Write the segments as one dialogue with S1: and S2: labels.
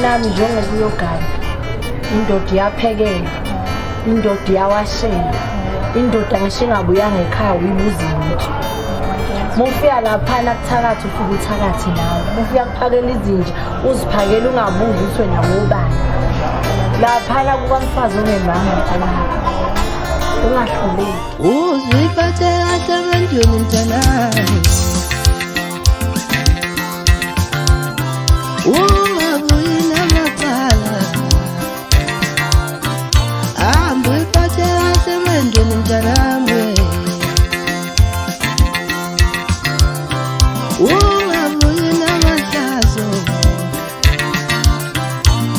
S1: Nami njengokuyogana indoda iyaphekela, indoda iyawashela, indoda ngisho ingabuyanga ekhaya uyibuza nje. Mufika laphana kuthakathi ufike uthakathi nawe. Mufika kuphakela izinja uziphakela ungabuzi ukuthi wena ngubani. Laphana kukamfazi ongemanga mntanami. Ungahluleki.
S2: Uziphathe kahle emandweni mntanami. Ungabuyi namacala. Hamba uyiphathe kahle emandweni mntanami. Ungabuyi namahlazo.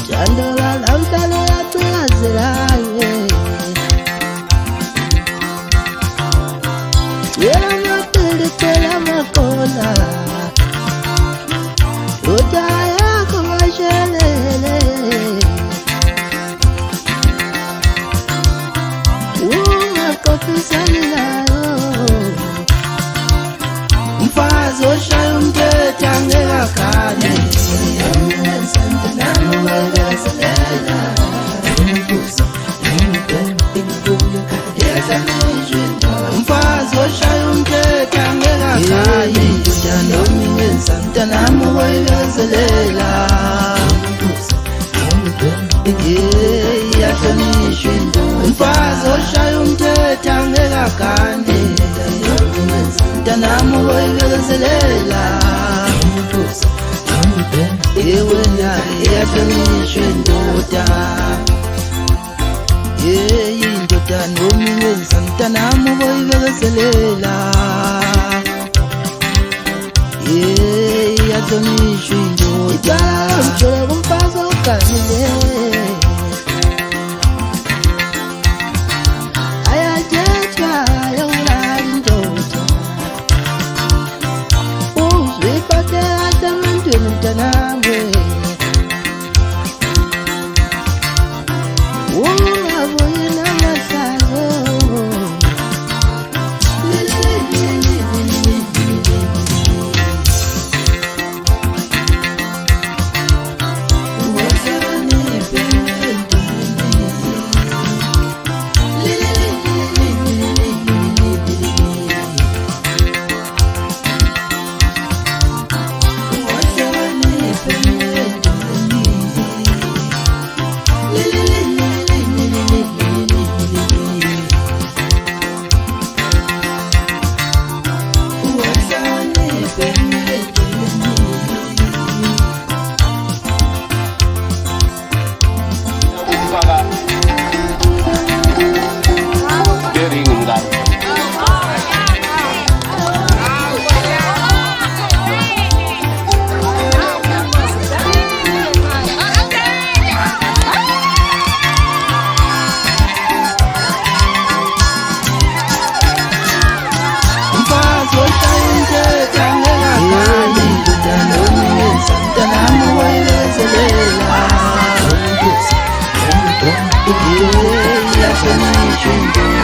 S2: Jandola lamhlalo yacikazelayo. Yela mapili tela makola. Utaya kumashelele. Ungakophisani nayo. Mfazi oshaya umthetho angekakhali. Mfazi oshaya umthetho angekakhali. Mntanami uyibekezelela. Iyahlonishwa indoda. Mfazi oshaya umthetho angekakhali. Mntanami uyibekezelela. Wena iyahlonishwa indoda. Indoda nomingeza mntanami uyibekezelela. Iyahlonishwa indoda. Ngijole kumfazi oganile. Ayathethwa yona indoda. Uziphathe kahle emandweni mntanami. Ungabuyi namahlazo.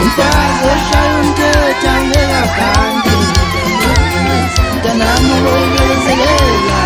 S2: Mfazi oshaya umthetho angekakhali. Mntanami uyibekezelela.